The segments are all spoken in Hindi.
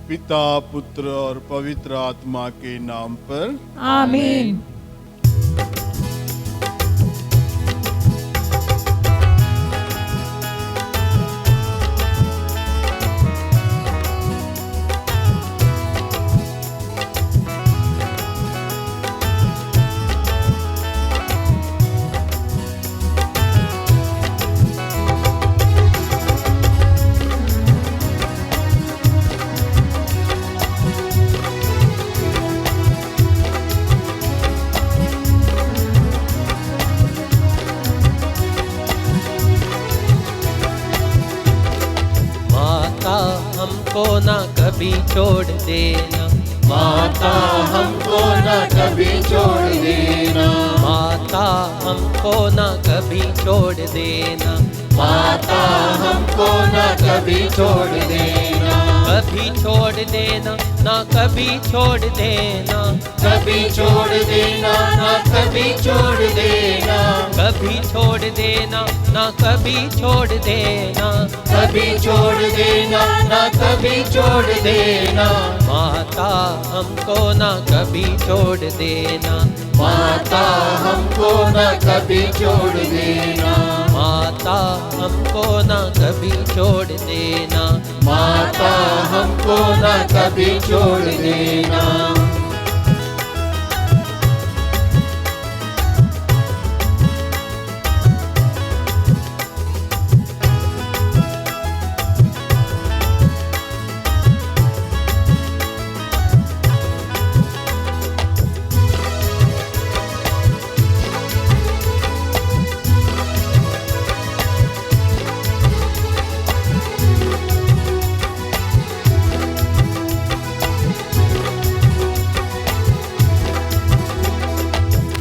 पिता, पुत्र और पवित्र आत्मा के नाम पर आमीन। हमको ना कभी छोड़ देना, माता हमको न कभी छोड़ देना, माता हमको ना कभी छोड़ देना, माता हमको न कभी छोड़ देना, कभी छोड़ देना ना कभी छोड़ देना, कभी छोड़ देना न कभी छोड़ देना, कभी छोड़ देना ना कभी छोड़ देना, कभी छोड़ देना न कभी छोड़ देना, माता हमको ना कभी छोड़ देना, माता हमको न कभी छोड़ देना, माता हमको ना कभी छोड़ देना, माता हमको न कभी छोड़ देना।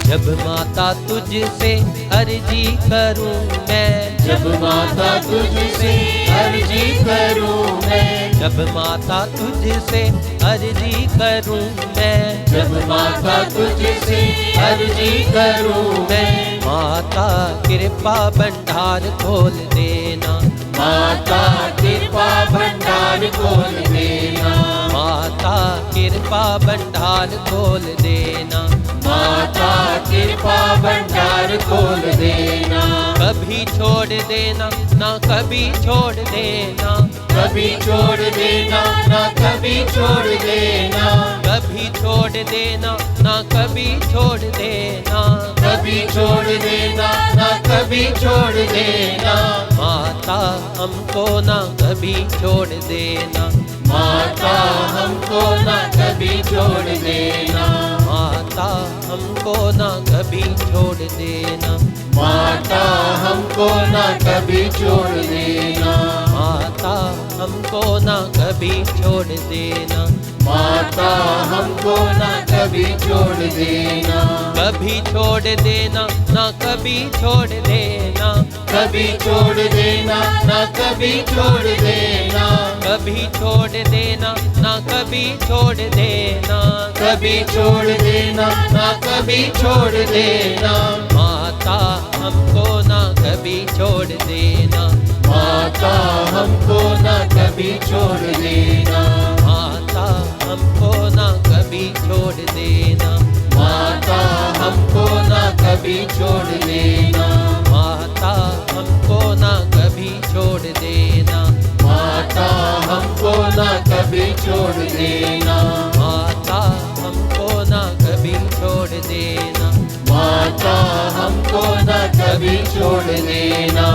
जब माता तुझसे अर्जी करूं मैं, जब माता तुझसे अर्जी करूं मैं, जब माता तुझसे अर्जी करूं मैं, जब माता तुझसे अर्जी करूं मैं, माता कृपा भंडार खोल देना, माता कृपा भंडार खोल देना, माता कृपा भंडार खोल देना, माता कृपा भंडार खोल देना, कभी छोड़ देना ना कभी छोड़ देना, कभी छोड़ देना न कभी छोड़ देना, कभी छोड़ देना ना कभी छोड़ देना, कभी छोड़ देना न कभी छोड़ देना, माता हमको ना कभी छोड़ देना, माता हमको न कभी छोड़ देना, माता हमको ना कभी छोड़ देना, माता हमको न कभी छोड़ देना, माता हमको ना कभी छोड़ देना, माता हमको न कभी छोड़ देना, कभी छोड़ देना ना कभी छोड़ देना, कभी छोड़ देना न कभी छोड़ देना, कभी छोड़ देना ना कभी छोड़ देना, कभी छोड़ देना न कभी छोड़ देना, माता हमको ना कभी छोड़ देना, माता हमको न कभी छोड़ देना, माता हमको ना कभी छोड़ देना, माता हमको न कभी छोड़ देना, माता हमको ना कभी छोड़ देना, माता हमको न कभी छोड़ देना, माता हमको ना कभी छोड़ देना, माता हमको न कभी छोड़ देना।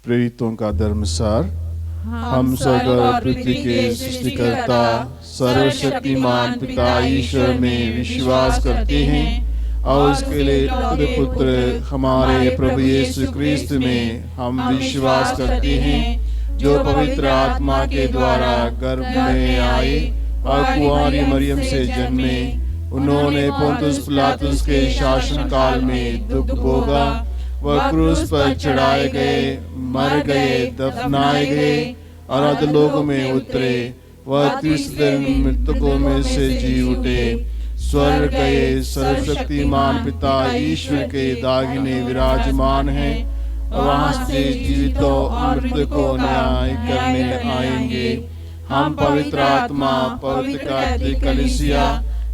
प्रेरितों का धर्मसार। हम स्वर्ग और पृथ्वी के सृष्टिकर्ता सर्वशक्तिमान पिता ईश्वर में विश्वास करते हैं और उसके लिए पुत्र हमारे प्रभु यीशु क्रिस्त में हम विश्वास करते हैं, जो पवित्र आत्मा के द्वारा गर्भ में आए और कुंवारी मरियम से जन्मे। उन्होंने पोंतुस पिलातुस के शासन काल में दुख भोगा, वह क्रूस पर चढ़ाए गए, मर गए, दफनाए गए और अधोलोक में उतरे। वह तीसरे दिन मृतकों में से जी उठे, स्वर्ग गए, सर्वशक्तिमान पिता ईश्वर के दाहिने विराजमान हैं वहाँ से जीवितों और मृतकों को न्याय करने आएंगे। हम पवित्र आत्मा, पवित्र कैथोलिक कलीसिया,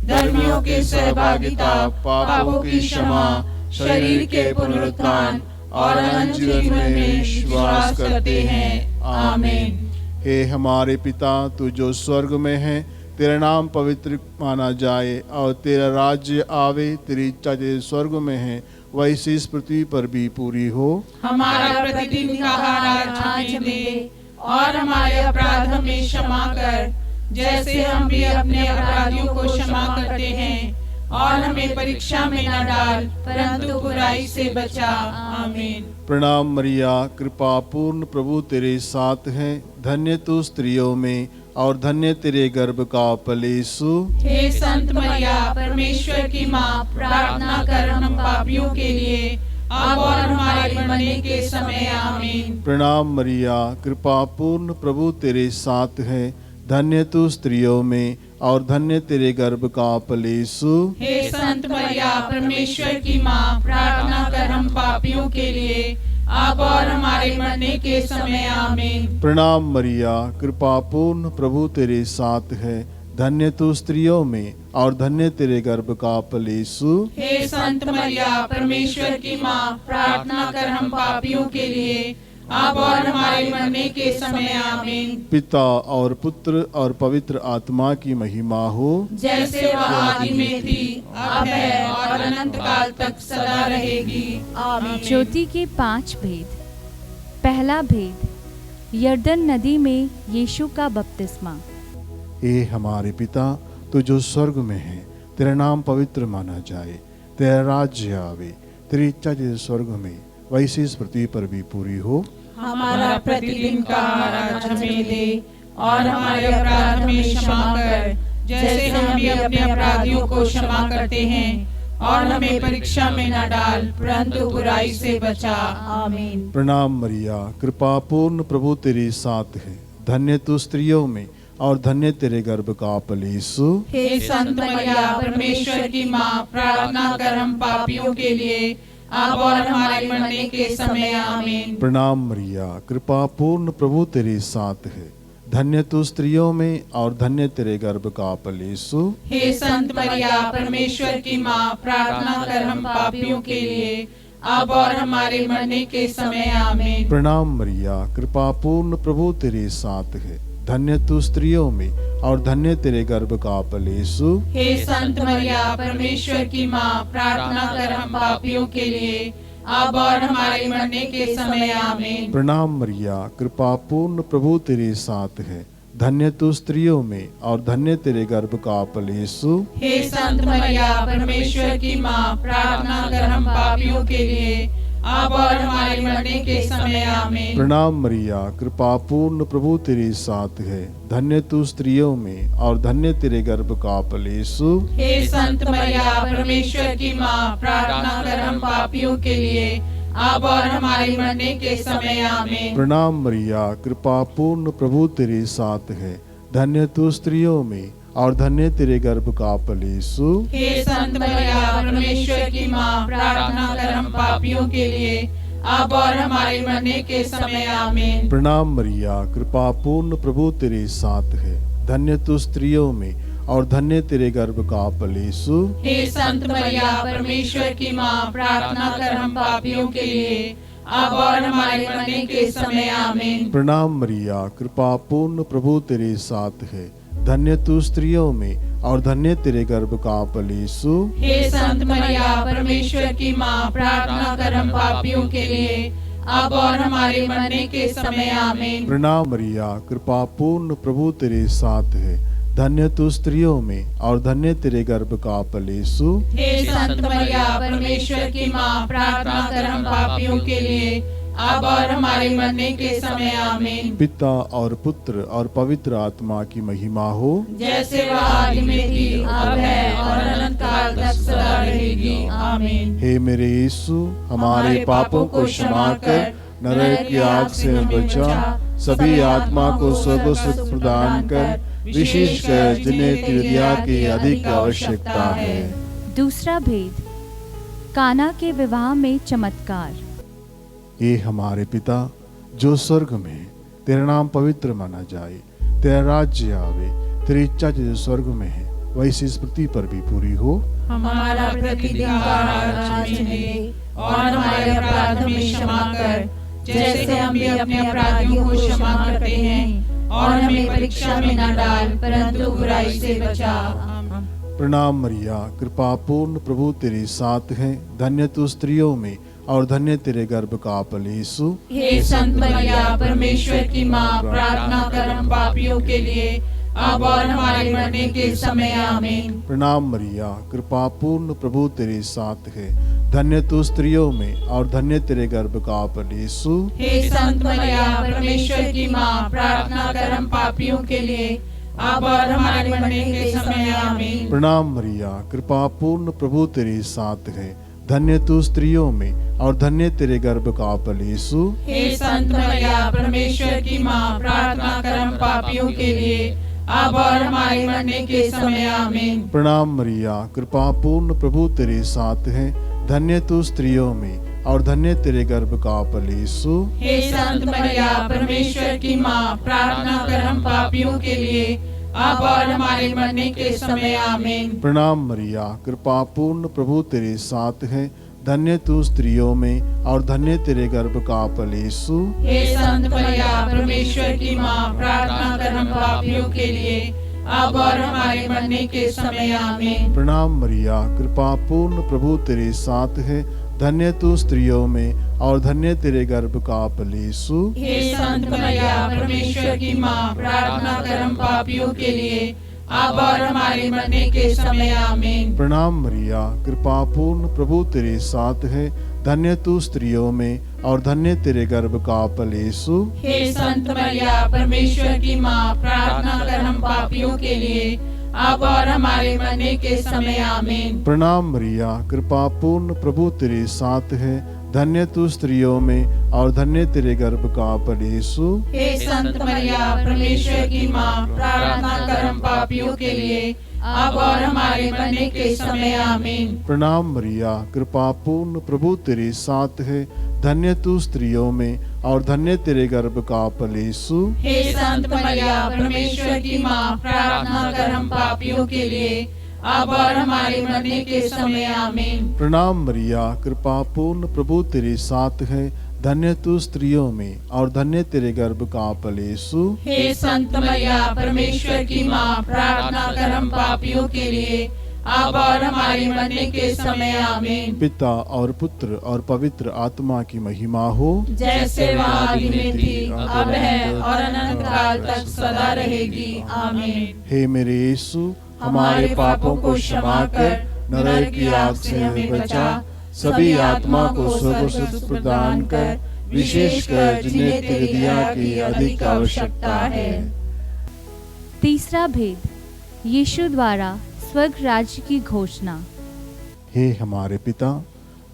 धर्मियों की सहभागिता, पापों की क्षमा, शरीर के पुनरुत्थान और अनंत जीवन में विश्वास करते हैं। आमीन। हे हमारे पिता, तू जो स्वर्ग में है, तेरा नाम पवित्र माना जाए और तेरा राज्य आवे। तेरी इच्छा जैसे स्वर्ग में है वैसे इस पृथ्वी पर भी पूरी हो। हमारा प्रतिदिन का आहार आज हमें दे और हमारे अपराध हमें क्षमा कर, जैसे हम भी अपने अपराधियों को क्षमा करते हैं, और हमें परीक्षा में न डाल परंतु बुराई से बचा। आमीन। प्रणाम मरिया, कृपा पूर्ण प्रभु तेरे साथ है। धन्य तू स्त्रियों में और धन्य तेरे गर्भ का फल यीशु। हे संत मरिया, परमेश्वर की माँ, प्रार्थना कर हम पापियों के लिए अब और हमारे मरने के समय। आमीन। प्रणाम मरिया, कृपा पूर्ण प्रभु तेरे साथ है। धन्य तू स्त्रियों में और धन्य तेरे गर्भ का फल यीशु। हे संत मरिया, परमेश्वर की माँ, प्रार्थना कर हम पापियों के लिए अब और हमारे मरने के समय। आमीन। प्रणाम मरिया, कृपा पूर्ण प्रभु तेरे साथ है। धन्य तू स्त्रियों में और धन्य तेरे गर्भ का फल यीशु। हे संत मरिया, परमेश्वर की माँ, प्रार्थना कर हम पापियों के लिए अब और हमारे मरने के समय। आमीन। पिता और पुत्र और पवित्र आत्मा की महिमा हो, जैसे वह आदि में थी, अब है और अनंत काल तक सदा रहेगी। आमीन। ज्योति के 5 भेद। पहला भेद, यरदन नदी में यीशु का बपतिस्मा। हे हमारे पिता, तू जो स्वर्ग में है, तेरा नाम पवित्र माना जाए। तेरा राज्य आवे। तेरी इच्छा जैसे स्वर्ग में वैसे इस पृथ्वी पर भी पूरी हो। हमारा प्रतिदिन का आहार आज हमें दे और हमारे अपराध हमें क्षमा कर, जैसे हम भी अपने अपराधियों को क्षमा करते हैं, और हमें परीक्षा में न डाल परंतु बुराई से बचा। आमीन। प्रणाम मरिया, कृपा पूर्ण प्रभु तेरे साथ है। धन्य तू स्त्रियों में और धन्य तेरे गर्भ का फल यीशु। हे संत मरिया, परमेश्वर की माँ, प्रार्थना कर हम पापियों के लिए अब और हमारे मरने के समय। आमीन। प्रणाम मरिया, कृपा पूर्ण प्रभु तेरे साथ है। धन्य तू स्त्रियों में और धन्य तेरे गर्भ का फल यीशु। हे संत मरिया, परमेश्वर की माँ, प्रार्थना कर हम पापियों के लिए अब और हमारे मरने के समय। आमीन। प्रणाम मरिया, कृपा पूर्ण प्रभु तेरे साथ है। धन्य तू स्त्रियों में और धन्य तेरे गर्भ का फल यीशु। हे संत मरिया, परमेश्वर की माँ, प्रार्थना कर हम पापियों के लिए अब और हमारे मरने के समय। आमीन। प्रणाम मरिया, कृपा पूर्ण प्रभु तेरे साथ है। धन्य तू स्त्रियों में और धन्य तेरे गर्भ का फल यीशु। हे संत मरिया, परमेश्वर की माँ, प्रार्थना कर हम पापियों के लिए अब और हमारे मरने के समय। आमीन। प्रणाम मरिया, कृपा पूर्ण प्रभु तेरे साथ है। धन्य तू स्त्रियों में और धन्य तेरे गर्भ का फल यीशु। हे संत मरिया, परमेश्वर की माँ, प्रार्थना कर हम पापियों के लिए अब और हमारे मरने के समय। आमीन। प्रणाम मरिया, कृपा पूर्ण प्रभु तेरे साथ है। धन्य तू स्त्रियों में और धन्य तेरे गर्भ का फल यीशु। हे संत मरिया, परमेश्वर की माँ, प्रार्थना कर हम पापियों के लिए अब और हमारे मरने के समय। आमीन। प्रणाम मरिया, कृपा पूर्ण प्रभु तेरे साथ है। धन्य तू स्त्रियों में और धन्य तेरे गर्भ का फल यीशु। हे संत मरिया, परमेश्वर की माँ, प्रार्थना कर हम पापियों के लिए अब और हमारे मरने के समय। आमीन। प्रणाम मरिया, कृपा पूर्ण प्रभु तेरे साथ है। धन्य तू स्त्रियों में और धन्य तेरे गर्भ का फल यीशु। हे संत मरिया, परमेश्वर की माँ, प्रार्थना कर हम पापियों के लिए अब और हमारे मरने के समय। आमीन। प्रणाम मरिया, कृपा पूर्ण प्रभु तेरे साथ है। धन्य तू स्त्रियों में और धन्य तेरे गर्भ का फल यीशु। हे संत मरिया, परमेश्वर की माँ, प्रार्थना कर हम पापियों के लिए अब और हमारे मरने के समय। आमीन। पिता और पुत्र और पवित्र आत्मा की महिमा हो, जैसे वह आदि में थी, अब है और अनंत काल तक सदा रहेगी। आमीन। हे मेरे यीशु, हमारे पापों को क्षमा कर नरक की आग से बचा, सभी आत्मा को स्वर्ग सुख प्रदान कर, विशेषकर जिन्हें हृदय की अधिक आवश्यकता है। दूसरा भेद, काना के विवाह में चमत्कार। हे हमारे पिता जो स्वर्ग में है, तेरा नाम पवित्र माना जाए, तेरा राज्य आवे, तेरी इच्छा जैसे स्वर्ग में है वैसी इस पृथ्वी पर भी पूरी हो। हमारा प्रतिदिन का आहार आज मिले और हमारे अपराध हमें क्षमा कर, जैसे हम भी अपने अपराधियों को क्षमा करते हैं, और हमें परीक्षा में न डाल परंतु बुराई से बचा। प्रणाम मरिया, कृपा पूर्ण प्रभु तेरे साथ है, धन्य तू स्त्रियों में और धन्य तेरे गर्भ का फल यीशु। हे संत मरिया परमेश्वर की माँ, प्रार्थना कर हम पापियों के लिए अब और हमारे मरने के समय आमीन। प्रणाम मरिया, कृपा पूर्ण प्रभु तेरे साथ है, धन्य तू स्त्रियों में और धन्य तेरे गर्भ का फल यीशु। हे संत मरिया परमेश्वर की माँ, प्रार्थना कर हम पापियों के लिए अब और हमारे मरने के समय आमीन। प्रणाम मरिया, कृपा पूर्ण प्रभु तेरे साथ है, धन्य तू स्त्रियों में और धन्य तेरे गर्भ का फल यीशु। हे संत मरिया परमेश्वर की माँ, प्रार्थना कर हम पापियों के लिए अब और हमारे मरने के समय आमीन। प्रणाम मरिया, कृपा पूर्ण प्रभु तेरे साथ है, धन्य तू स्त्रियों में और धन्य तेरे गर्भ का फल यीशु। हे संत मरिया परमेश्वर की माँ, प्रार्थना कर हम पापियों के लिए अब और हमारे मरने के समय आमीन। प्रणाम मरिया, कृपा पूर्ण प्रभु तेरे साथ है, धन्य तू स्त्रियों में और धन्य तेरे गर्भ का फल यीशु। हे संत मरिया परमेश्वर की माँ, प्रार्थना कर हम पापियों के लिए अब और हमारे मरने के समय आमीन। प्रणाम मरिया, कृपा पूर्ण प्रभु तेरे साथ है, धन्य तू स्त्रियों में और धन्य तेरे गर्भ का फल यीशु। हे संत मरिया परमेश्वर की माँ, प्रार्थना कर हम पापियों के लिए अब और हमारे मरने के समय आमीन। प्रणाम मरिया, कृपा पूर्ण प्रभु तेरे साथ है, धन्य तू स्त्रियों में और धन्य तेरे गर्भ का फल यीशु। हे संत मरिया परमेश्वर की माँ, प्रार्थना कर हम पापियों के लिए अब और हमारे मरने के समय आमीन। प्रणाम मरिया, कृपा पूर्ण प्रभु तेरे साथ है, धन्य तू स्त्रियों में और धन्य तेरे गर्भ का फल यीशु। हे संत मरिया परमेश्वर की माँ, प्रार्थना कर हम पापियों के लिए अब और हमारे मरने के समय आमीन। प्रणाम मरिया, कृपा पूर्ण प्रभु तेरे साथ है, धन्य तू स्त्रियों में और धन्य तेरे गर्भ का फल यीशु। हे संत मरिया परमेश्वर की माँ, प्रार्थना कर हम पापियों के लिए अब और हमारे मरने के समय आमीन। प्रणाम मरिया, कृपा पूर्ण प्रभु तेरे साथ है, धन्य तू स्त्रियों में और धन्य तेरे गर्भ का फल यीशु। हे संत मरिया परमेश्वर की माँ, प्रार्थना कर हम पापियों के लिए अब और हमारे मरने के समय आमीन। पिता और पुत्र और पवित्र आत्मा की महिमा हो, जैसे वह आदि में थी अब है और अनंत काल तक सदा रहेगी आमीन। हे मेरे यीशु, हमारे पापों को क्षमा कर नरक की आग से हमें बचा, सभी आत्मा को स्वर्ग सुख प्रदान कर, विशेषकर जिन्हें तेरी दया की अधिक आवश्यकता है। तीसरा भेद, यीशु द्वारा स्वर्ग राज्य की घोषणा। हे हमारे पिता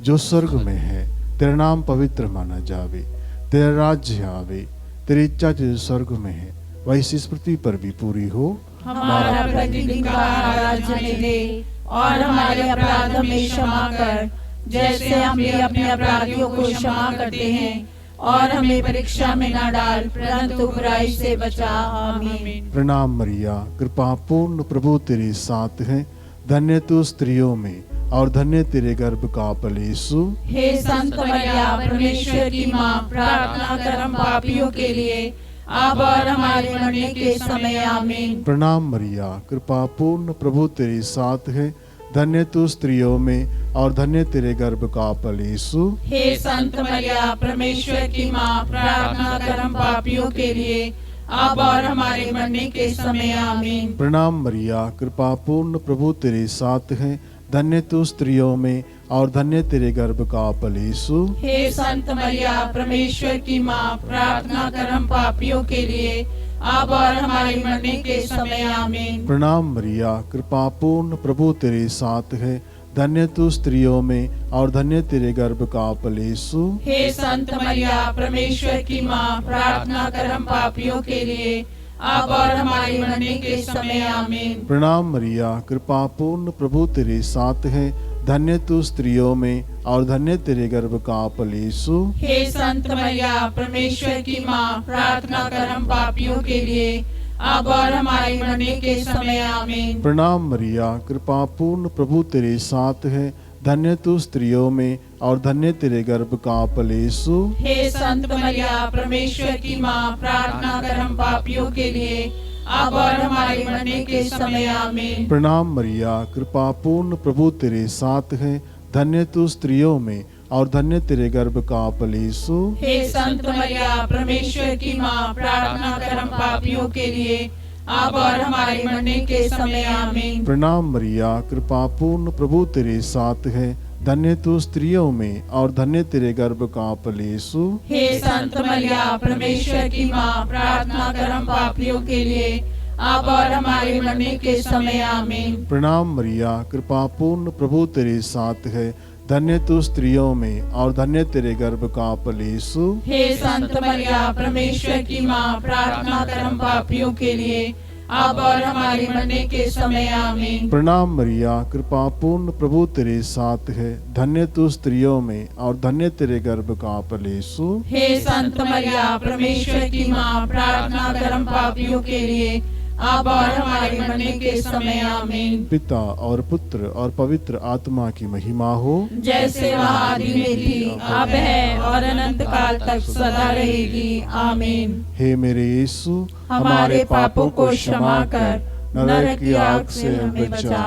जो स्वर्ग में है, तेरा नाम पवित्र माना जावे, तेरा राज्य आवे, तेरी इच्छा जैसे स्वर्ग में है वैसी इस पृथ्वी पर भी पूरी हो। हमारा प्रतिदिन का आहार आज हमें दे और हमारे अपराध हमें क्षमा कर, जैसे हम भी अपने अपराधियों को क्षमा करते हैं, और हमें परीक्षा में न डाल परंतु बुराई से बचा आमीन। प्रणाम मरिया, कृपा पूर्ण प्रभु तेरे साथ है, धन्य तू स्त्रियों में और धन्य तेरे गर्भ का फल यीशु। हे संत मरिया परमेश्वर की माँ, प्रार्थना कर हम पापियों के लिए अब और हमारे मरने के समय आमीन। प्रणाम मरिया, कृपा पूर्ण प्रभु तेरे साथ है, धन्य तू स्त्रियों में और धन्य तेरे गर्भ का फल यीशु। हे संत मरिया परमेश्वर की माँ, प्रार्थना कर हम पापियों के लिए अब और हमारे मरने के समय आमीन। प्रणाम मरिया, कृपा पूर्ण प्रभु तेरे साथ है, धन्य तू स्त्रियों में और धन्य तेरे गर्भ का फल यीशु। हे संत मरिया परमेश्वर की माँ, प्रार्थना कर हम पापियों के लिए अब और हमारे मरने के समय आमीन। प्रणाम मरिया, कृपा पूर्ण प्रभु तेरे साथ है, धन्य तू स्त्रियों में और धन्य तेरे गर्भ का फल यीशु। हे संत मरिया परमेश्वर की माँ, प्रार्थना कर हम पापियों के लिए अब और हमारे मरने के समय आमीन। प्रणाम मरिया, कृपा पूर्ण प्रभु तेरे साथ है, धन्य तू स्त्रियों में और धन्य तेरे गर्भ का फल यीशु। हे संत मरिया परमेश्वर की माँ, प्रार्थना कर हम पापियों के लिए अब और हमारे मरने के समय आमीन। प्रणाम मरिया, कृपा पूर्ण प्रभु तेरे साथ है, धन्य तू स्त्रियों में और धन्य तेरे गर्भ का फल यीशु। हे संत मरिया परमेश्वर की माँ, प्रार्थना कर हम पापियों के लिए अब और हमारे मरने के समय आमीन। प्रणाम मरिया, कृपा पूर्ण प्रभु तेरे साथ है, धन्य तू स्त्रियों में और धन्य तेरे गर्भ का फल यीशु। हे संत मरिया परमेश्वर की माँ, प्रार्थना कर हम पापियों के लिए अब और हमारे मरने के समय आमीन। प्रणाम मरिया, कृपा पूर्ण प्रभु तेरे साथ है, धन्य तू स्त्रियों में और धन्य तेरे गर्भ का फल यीशु। हे संत मरिया परमेश्वर की माँ, प्रार्थना कर हम पापियों के लिए अब और हमारे मरने के समय आमीन। प्रणाम मरिया, कृपा पूर्ण प्रभु तेरे साथ है, धन्य तू स्त्रियों में और धन्य तेरे गर्भ का फल यीशु। हे संत मरिया परमेश्वर की माँ, प्रार्थना कर हम पापियों के लिए अब और हमारे मरने के समय आमीन। प्रणाम मरिया, कृपा पूर्ण प्रभु तेरे साथ है, धन्य तू स्त्रियों में और धन्य तेरे गर्भ का फल यीशु। हे संत मरिया परमेश्वर की माँ, प्रार्थना कर हम पापियों के लिए अब और हमारे मरने के समय आमीन। पिता और पुत्र और पवित्र आत्मा की महिमा हो, जैसे वह आदि में थी, अब है और अनंत काल तक सदा रहेगी आमीन। हे मेरे यीशु, हमारे पापों को क्षमा कर नरक की आग से हमें बचा,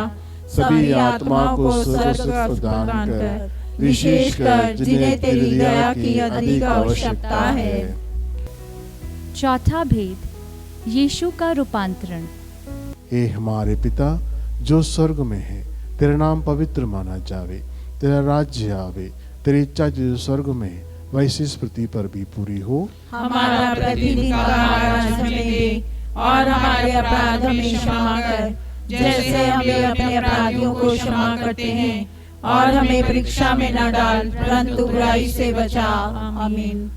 सभी आत्मा को स्वर्ग का प्रदान कर, विशेषकर जिन्हें तेरी दया की अधिक आवश्यकता है। चौथा भेद, यीशु का रूपांतरण। हे हमारे पिता जो स्वर्ग में है, तेरा नाम पवित्र माना जावे, तेरा राज्य आवे, तेरी इच्छा जो स्वर्ग में है वैसी इस पृथ्वी पर भी पूरी हो। हमारा प्रतिदिन का आहार हमें दे और हमारे अपराध हमें क्षमा कर, जैसे हम भी अपने अपराधियों को क्षमा करते हैं, और हमें परीक्षा में न डाल परंतु बुराई से बचा आमीन।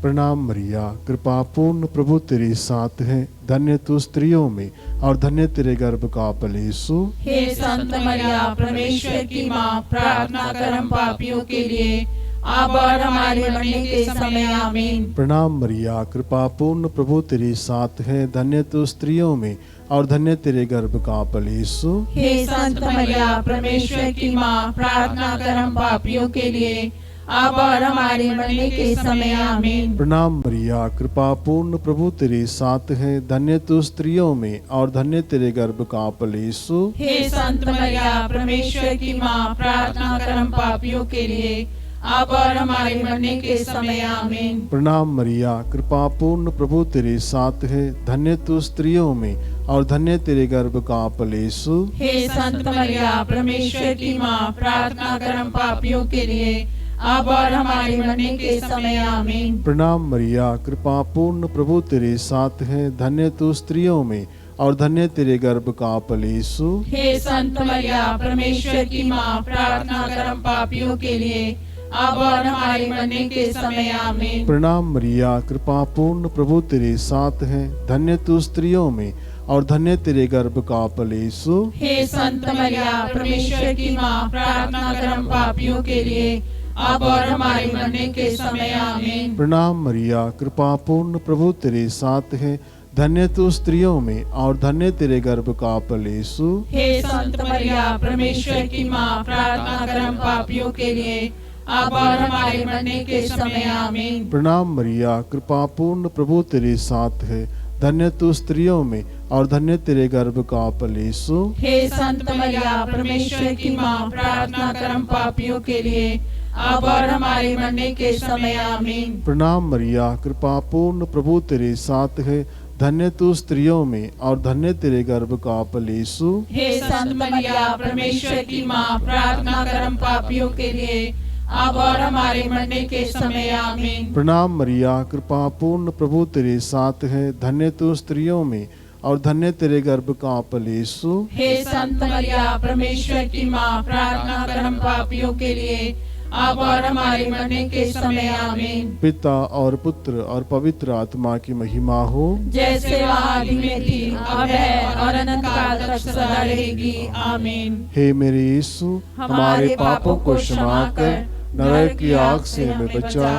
प्रणाम मरिया, कृपा पूर्ण प्रभु तेरे साथ है, धन्य तू स्त्रियों में और धन्य तेरे गर्भ का फल यीशु। हे संत मरिया परमेश्वर की माँ, प्रार्थना कर हम पापियों के लिए अब और हमारे मरने के समय आमीन। प्रणाम मरिया, कृपा पूर्ण प्रभु तेरे साथ है, धन्य तू स्त्रियों में और धन्य तेरे गर्भ का फल यीशु। हे संत मरिया परमेश्वर की माँ, प्रार्थना कर हम पापियों के लिए अब और हमारे मरने के समय आमीन। प्रणाम मरिया, कृपा पूर्ण प्रभु तेरे साथ है, धन्य तू स्त्रियों में और धन्य तेरे गर्भ का फल यीशु। हे संत मरिया परमेश्वर की माँ, प्रार्थना कर हम पापियों के लिए अब और हमारे मरने के समय आमीन। प्रणाम मरिया, कृपा पूर्ण प्रभु तेरे साथ है, धन्य तू स्त्रियों में और धन्य तेरे गर्भ का फल यीशु। हे संत मरिया परमेश्वर की माँ, प्रार्थना कर हम पापियों के लिए अब और हमारे मरने के समय आमीन। प्रणाम मरिया, कृपा पूर्ण प्रभु तेरे साथ है, धन्य तू स्त्रियों में और धन्य तेरे गर्भ का फल यीशु। हे संत मरिया परमेश्वर की माँ, प्रार्थना कर हम पापियों के लिए अब और हमारे मरने के समय आमीन। प्रणाम मरिया, कृपा पूर्ण प्रभु तेरे साथ है, धन्य तू स्त्रियों में और धन्य तेरे गर्भ का फल यीशु। हे संत मरिया परमेश्वर की माँ, प्रार्थना कर हम पापियों के लिए अब और हमारे मरने के समय आमीन। प्रणाम मरिया, कृपा पूर्ण प्रभु तेरे साथ है, धन्य तू स्त्रियों में और धन्य तेरे गर्भ का फल यीशु। हे संत मरिया परमेश्वर की माँ, प्रार्थना कर हम पापियों के लिए अब और हमारे मरने के समय आमीन। प्रणाम मरिया, कृपा पूर्ण प्रभु तेरे साथ है, धन्य तू स्त्रियों में और धन्य तेरे गर्भ का फल यीशु। हे संत मरिया परमेश्वर की माँ, प्रार्थना कर हम पापियों के लिए अब और हमारे मरने के समय आमीन। प्रणाम मरिया, कृपा पूर्ण प्रभु तेरे साथ है, धन्य तू स्त्रियों में और धन्य तेरे गर्भ का फल यीशु। हे संत मरिया परमेश्वर की माँ, प्रार्थना कर हम पापियों के लिए अब और हमारे मरने के समय आमीन। प्रणाम मरिया, कृपा पूर्ण प्रभु तेरे साथ है, धन्य तू स्त्रियों में और धन्य तेरे गर्भ का फल यीशु। हे संत मरिया परमेश्वर की माँ, प्रार्थना कर हम पापियों के लिए अब और हमारे मरने के समय आमीन। पिता और पुत्र और पवित्र आत्मा की महिमा हो, जैसे वह आदि में थी, अब है और अनंत काल तक सदा रहेगी आमीन। हे मेरे यीशु, हमारे पापों को क्षमा कर नरक की आग से हमें बचा,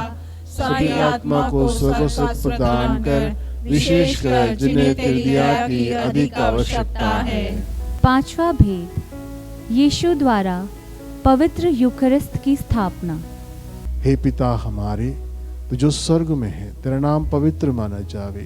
सभी आत्मा को स्वर्ग सुख प्रदान कर, विशेषकर जिन्हें तेरी दया की अधिक आवश्यकता है। पांचवा भेद, यीशु द्वारा पवित्र यूखरिस्त की स्थापना। हे पिता हमारे, तो जो स्वर्ग में है, तेरा नाम पवित्र माना जावे,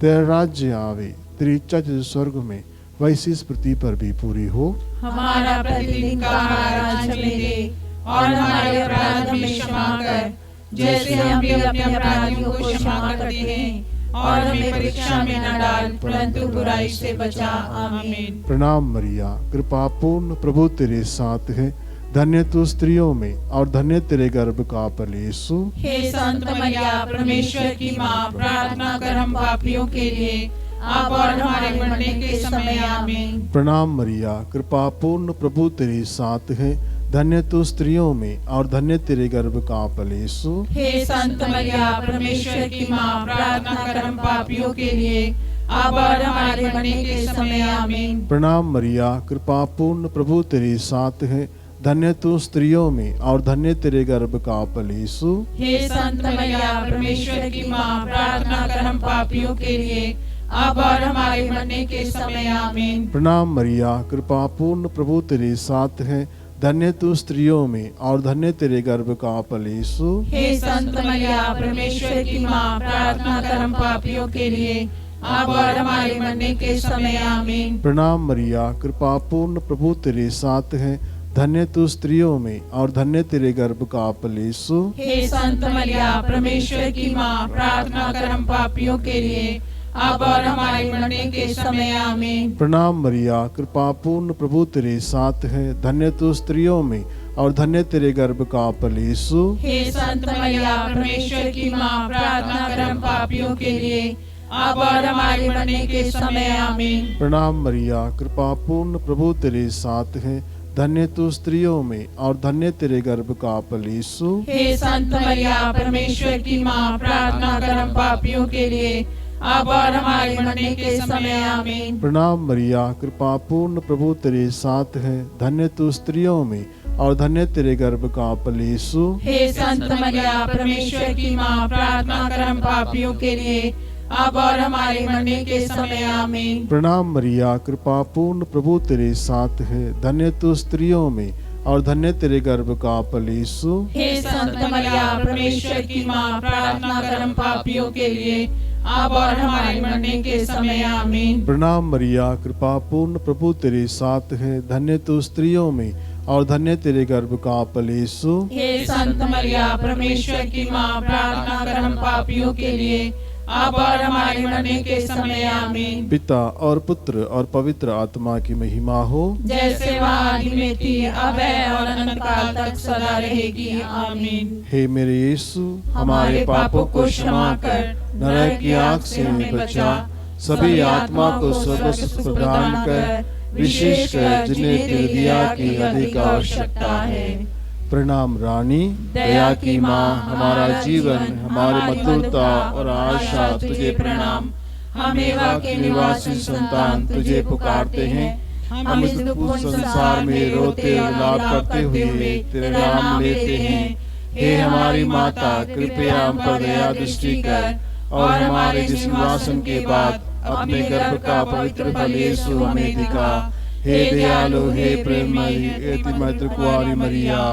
तेरा राज्य आवे, तेरी इच्छा जैसे स्वर्ग में वैसी इस पृथ्वी पर भी पूरी हो। हमारा प्रतिदिन का आहार आज हमें दे, और हमारे अपराध हमें क्षमा कर, जैसे हम भी अपने अपराधियों को क्षमा करते हैं, और हमें परीक्षा में न डाल, परंतु बुराई से बचा आमीन। प्रणाम मरिया, कृपा पूर्ण, प्रभु तेरे साथ है, धन्य तू स्त्रियों में और धन्य तेरे गर्भ का फल यीशु। हे संत मरिया, परमेश्वर की माँ, प्रार्थना कर हम पापियों के लिए, अब और हमारे मरने के समय आमीन। प्रणाम मरिया, कृपा पूर्ण, प्रभु तेरे साथ है, धन्य तू स्त्रियों में और धन्य तेरे गर्भ का फल यीशु। हे संत मरिया, परमेश्वर की माँ, प्रार्थना कर हम पापियों के लिए, अब और हमारे मरने के समय आमीन। प्रणाम मरिया, कृपा पूर्ण, प्रभु तेरे साथ है, धन्य तू स्त्रियों में और धन्य तेरे गर्भ का फल यीशु। हे संत मरिया, परमेश्वर की माँ, प्रार्थना कर हम पापियों के लिए, अब और हमारे मरने के समय आमीन। प्रणाम मरिया, कृपा पूर्ण, प्रभु तेरे साथ है, धन्य तू स्त्रियों में और धन्य तेरे गर्भ का फल यीशु। हे संत मरिया, परमेश्वर की माँ, प्रार्थना कर हम पापियों के लिए, अब और हमारे मरने के समय आमीन। प्रणाम मरिया, कृपा पूर्ण, प्रभु तेरे साथ है, धन्य तू स्त्रियों में और धन्य तेरे गर्भ का फल यीशु। हे संत मरिया, परमेश्वर की माँ, प्रार्थना कर हम पापियों के लिए, अब और हमारे मरने के समय आमीन। प्रणाम मरिया, कृपा पूर्ण, प्रभु तेरे साथ है, धन्य तू स्त्रियों में और धन्य तेरे गर्भ का फल यीशु। हे संत मरिया, परमेश्वर की माँ, प्रार्थना कर हम पापियों के लिए, अब और हमारे मरने के समय आमीन। प्रणाम मरिया, कृपा पूर्ण, प्रभु तेरे साथ है, धन्य तू स्त्रियों में और धन्य तेरे गर्भ का फल यीशु। हे संत मरिया, परमेश्वर की माँ, प्रार्थना कर हम पापियों के लिए, अब और हमारे मरने के समय आमीन। प्रणाम मरिया, कृपा पूर्ण, प्रभु तेरे साथ है, धन्य तू स्त्रियों में और धन्य तेरे गर्भ का फल यीशु। हे संत मरिया, परमेश्वर की माँ, प्रार्थना कर हम पापियों के लिए, अब और हमारे मरने के समय आमीन। प्रणाम मरिया, कृपा पूर्ण, प्रभु तेरे साथ है, धन्य तू स्त्रियों में और धन्य तेरे गर्भ का फल यीशु। हे संत मरिया, परमेश्वर की माँ, प्रार्थना कर हम पापियों के लिए, अब और हमारे मरने के समय आमीन। प्रणाम मरिया, कृपा पूर्ण, प्रभु तेरे साथ है, धन्य तू स्त्रियों में और धन्य तेरे गर्भ का फल यीशु। हे संत मरिया, परमेश्वर की माँ, प्रार्थना कर हम पापियों के लिए, अब और हमारे मरने के समय आमीन। पिता और पुत्र और पवित्र आत्मा की महिमा हो, जैसे वह आदि में थी, अब है और अनंत काल तक सदा रहेगी आमीन। हे मेरे यीशु, हमारे पापों को क्षमा कर नरक की आग से हमें बचा, सभी आत्मा को स्वर्ग सुख प्रदान कर, विशेषकर जिन्हें तेरी दया की अधिक आवश्यकता है। प्रणाम रानी, दया की माँ, हमारा जीवन, हमारी मधुरता और आशा तुझे प्रणाम। हम एवा के निवासी संतान तुझे पुकारते हैं, हम इस दुखपूर्ण संसार में रोते और विलाप करते हुए तेरे नाम लेते हैं। हे हमारी माता, कृपया हम पर दया दृष्टि कर, और हमारे जिस्वासन के बाद अपने गर्भ का पवित्र फल यीशु हमें दिखा। हे दयालु, हे प्रेममयी, हे मैत्र कुंवारी मरिया,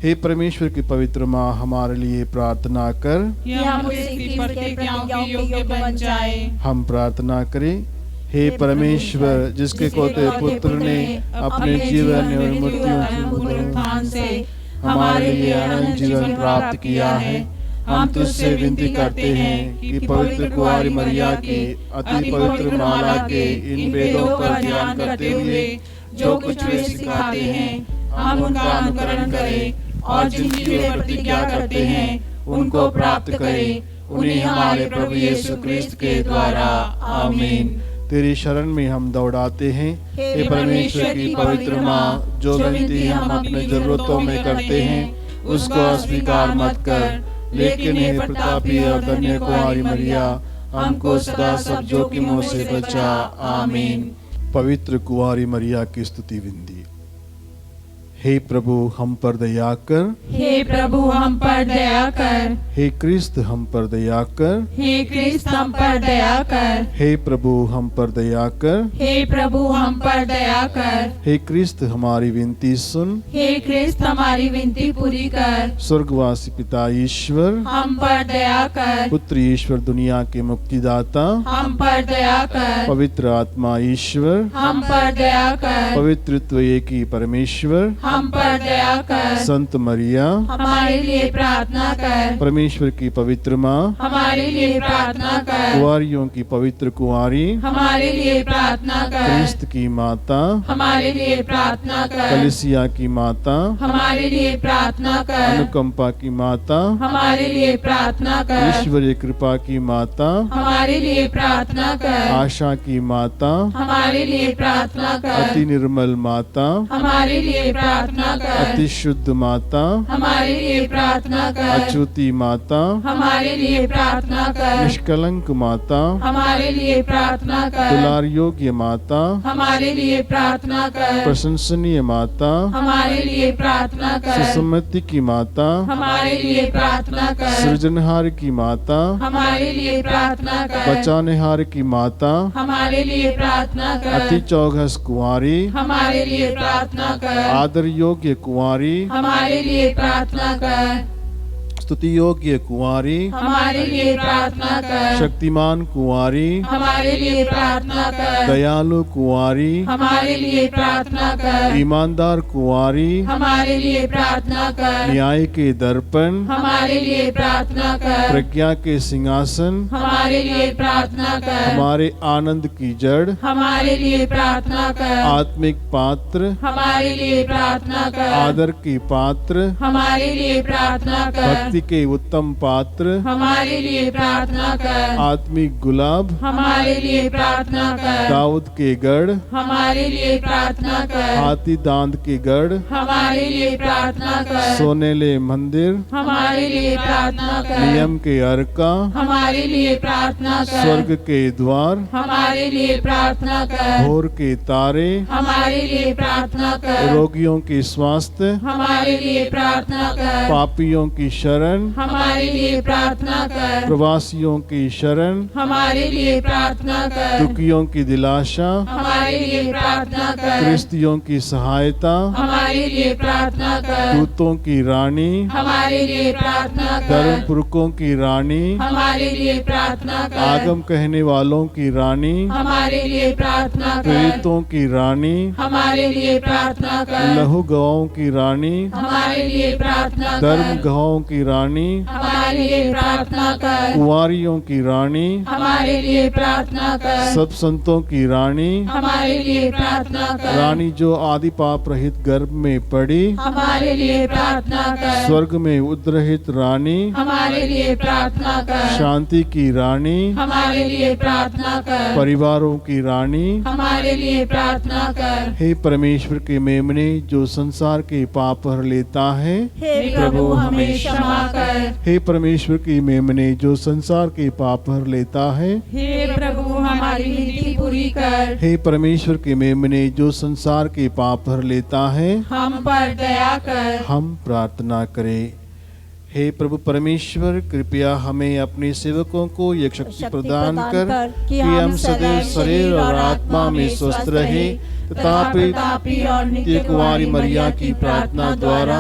हे परमेश्वर की पवित्र माँ, हमारे लिए प्रार्थना कर, हम उसकी प्रतिज्ञाओं के योग्य बन जाए। हम प्रार्थना करें। हे परमेश्वर, जिसके कोते पुत्र ने अपने जीवन और मृत्यु से हमारे लिए अनंत जीवन प्राप्त किया है, हम तुझसे विनती करते हैं कि पवित्र कुंवारी मरिया की अति पवित्र माला के इन वेदों पर ध्यान करते हुए जो कुछ वे सिखाते हैं, हम उनका अनुकरण करें, और जिनकी वे प्रतिज्ञा करते हैं उनको प्राप्त करें, उन्हें हमारे प्रभु यीशु क्रिस्त के द्वारा आमीन। तेरी शरण में हम दौड़ाते हैं। हे परमेश्वर की पवित्र माँ, जो विनती हम अपने जरूरतों में करते हैं उसको अस्वीकार मत कर, लेकिन हे प्रतापी और धन्य कुंवारी मरिया, हमको सदा सब जोखिमों से बचा। आमीन। पवित्र कुंवारी मरिया की स्तुति विनती। हे प्रभु हम पर दया कर, हे प्रभु हम पर दया कर, हे क्रिस्त हम पर दया कर, हे क्रिस्त हम पर दया कर, हे प्रभु हम पर दया कर, हे प्रभु हम पर दया कर, हे क्रिस्त हमारी विनती सुन, हे क्रिस्त हमारी विनती पूरी कर, स्वर्गवासी पिता ईश्वर, हम पर दया कर, पुत्र ईश्वर दुनिया के मुक्तिदाता, हम पर दया कर, पवित्र आत्मा ईश्वर, हम पर दया कर, पवित्रत्व एक ही परमेश्वर, हम पर दया कर, संत मरिया, हमारे लिए प्रार्थना कर, परमेश्वर की पवित्र माँ, हमारे लिए प्रार्थना कर, कुंवारियों की पवित्र कुंवारी, हमारे लिए प्रार्थना कर, क्रिस्त की माता, हमारे लिए प्रार्थना कर, कलीसिया की माता, हमारे लिए प्रार्थना कर, अनुकंपा की माता, हमारे लिए प्रार्थना कर, ईश्वरीय कृपा की माता, हमारे लिए प्रार्थना कर, आशा की माता, हमारे लिए प्रार्थना कर, अति निर्मल माता, हमारे लिए प्रार्थना कर, अति शुद्ध माता, हमारे लिए प्रार्थना कर, अच्युति माता, हमारे लिए प्रार्थना कर, निष्कलंक माता, हमारे लिए प्रार्थना कर, दुलार योग्य माता, हमारे लिए प्रार्थना कर, प्रशंसनीय माता, हमारे लिए प्रार्थना कर, सुसम्मति की माता, हमारे लिए प्रार्थना कर, सृजनहार की माता, हमारे लिए प्रार्थना कर, बचानेहार की माता, हमारे लिए प्रार्थना कर, अति चौघस कुंवारी, हमारे लिए प्रार्थना कर, आदर योग्य कुंवारी, हमारे लिए प्रार्थना कर, स्तुति योग्य कुंवारी, हमारे लिए प्रार्थना कर, शक्तिमान कुंवारी, हमारे लिए प्रार्थना कर, दयालु कुंवारी, हमारे लिए प्रार्थना कर, ईमानदार कुंवारी, हमारे लिए प्रार्थना कर, न्याय के दर्पण, हमारे लिए प्रार्थना कर, प्रज्ञा के सिंहासन, हमारे लिए प्रार्थना कर, हमारे आनंद की जड़, हमारे लिए प्रार्थना कर, आत्मिक पात्र, हमारे लिए प्रार्थना कर, आदर की पात्र, हमारे लिए प्रार्थना कर, भक्ति के उत्तम पात्र, हमारे लिए प्रार्थना कर, आत्मिक गुलाब, हमारे लिए प्रार्थना कर, दाऊद के गढ़, हमारे लिए प्रार्थना कर, हाथी दांत के गढ़, हमारे लिए प्रार्थना कर, सोनेले मंदिर, हमारे लिए प्रार्थना कर, नियम के अर्का, हमारे लिए प्रार्थना कर, स्वर्ग के द्वार, हमारे लिए प्रार्थना कर, भोर के तारे, हमारे लिए प्रार्थना कर, रोगियों के स्वास्थ्य, हमारे लिए प्रार्थना कर, पापियों की शरण, हमारे लिए प्रार्थना कर, प्रवासियों की शरण, हमारे लिए प्रार्थना कर, दुखियों की दिलाशा, हमारे लिए प्रार्थना कर, क्रिस्तियों की सहायता, हमारे लिए प्रार्थना कर, दूतों की रानी, हमारे लिए प्रार्थना कर, धर्म पुरखों की रानी, हमारे लिए प्रार्थना कर, आगम कहने वालों की रानी, हमारे लिए प्रार्थना कर, प्रेरितों की रानी, हमारे लिए प्रार्थना कर, लहू गवाओं की रानी, हमारे लिए प्रार्थना धर्म कर, गवाओं की रानी, हमारे लिए प्रार्थना कर, कुंवारियों की रानी, हमारे लिए प्रार्थना कर, सब संतों की रानी, हमारे लिए प्रार्थना कर, रानी जो आदि पाप रहित गर्भ में पड़ी, हमारे लिए प्रार्थना कर, स्वर्ग में उद्रहित रानी, हमारे लिए प्रार्थना कर, शांति की रानी, हमारे लिए प्रार्थना कर, परिवारों की रानी, हमारे लिए प्रार्थना कर, हे परमेश्वर के मेमने जो संसार के पाप हर लेता है, हे प्रभु हमें क्षमा कर, हे परमेश्वर की मेमने जो संसार के पाप हर लेता है, हे प्रभु हमारी विनती पूरी कर, हे परमेश्वर के मेमने जो संसार के पाप हर लेता है, हम पर दया कर, हम प्रार्थना करें। हे प्रभु परमेश्वर कृपया हमें अपने सेवकों को यह शक्ति प्रदान कर कि हम सदैव शरीर और आत्मा में स्वस्थ रहे तथा प्रतापी और नित्य कुंवारी मरिया की प्रार्थना द्वारा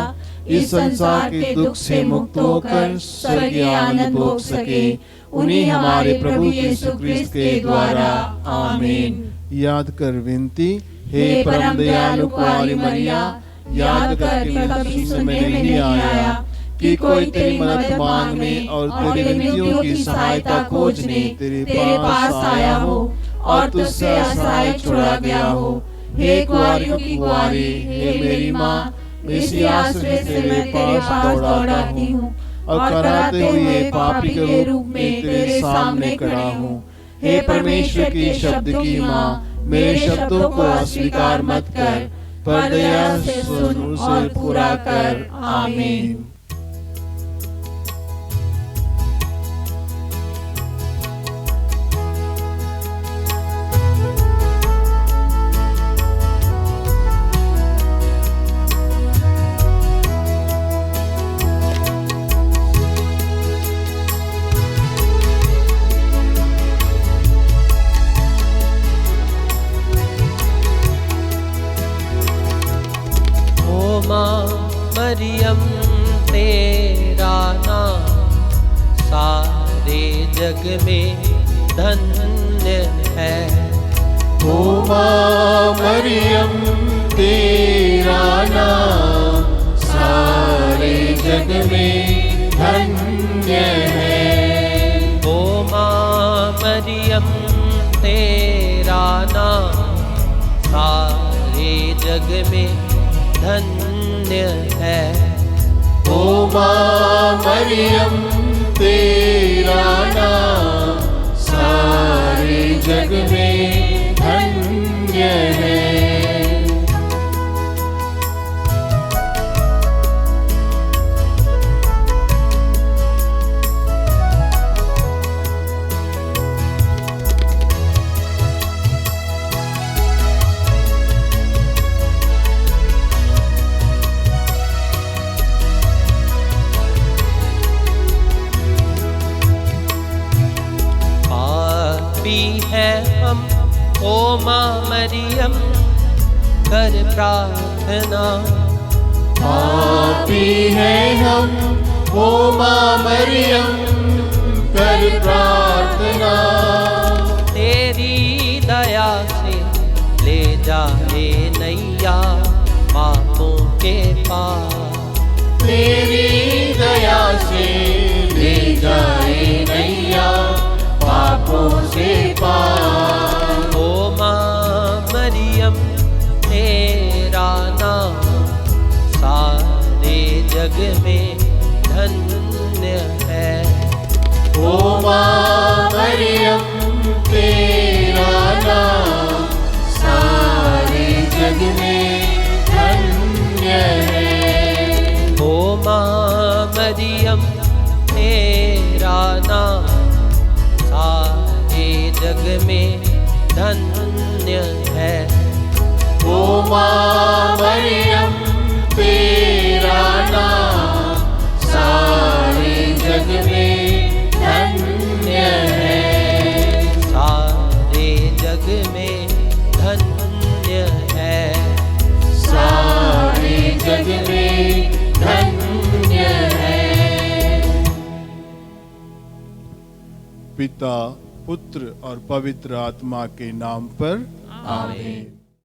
इस संसार के दुख से मुक्त होकर स्वर्गीय आनंद भोग सके। उन्हीं हमारे प्रभु यीशु क्रिस्त के द्वारा आमीन। याद कर विनती, हे परम दयालु कुंवारी मरिया, याद कर कि कभी समय नहीं आया कि कोई तेरी मदद मांगने और तेरी विनतियों की सहायता खोजने तेरे पास आया हो और तुझसे असहाय छोड़ा गया हो। हे कुंवारियों की कुंवारी, हे मेरी माँ, इसी आश्रय से तेरे पास दौड़ाती हूँ और कराते हुए पापी के रूप में तेरे सामने खड़ा हूँ। हे परमेश्वर की शब्द की माँ, मेरे शब्दों को अस्वीकार मत कर, पर दया से सुन उसे पूरा कर। आमीन। जग में धन्य है। ओ माँ मरियम तेरा नाम सारे जग में धन्य है। ओ माँ मरियम तेरा नाम सारे जग में धन्य है। ओ माँ मरियम तेरा नाम सारे जग में धन्य है। पापी है हम ओ माँ मरियम कर प्रार्थना। पापी है हम ओ माँ मरियम कर प्रार्थना। तेरी दया से ले जाए नैया पापों के पार। तेरी दया से ले जाए नैया पापों से पार। ओ माँ मरियम तेरा नाम सारे जग में धन्य है। ओ माँ मरियम तेरा नाम सारे जग में धन्य है। ओ माँ मरियम तेरा नाम सारे जग में धन्य है। ओ माँ मरियम तेरा नाम सारे जग में धन्य है। सारे जग में धन्य है। सारे जग में धन्य है। पिता पुत्र और पवित्र आत्मा के नाम पर आमीन।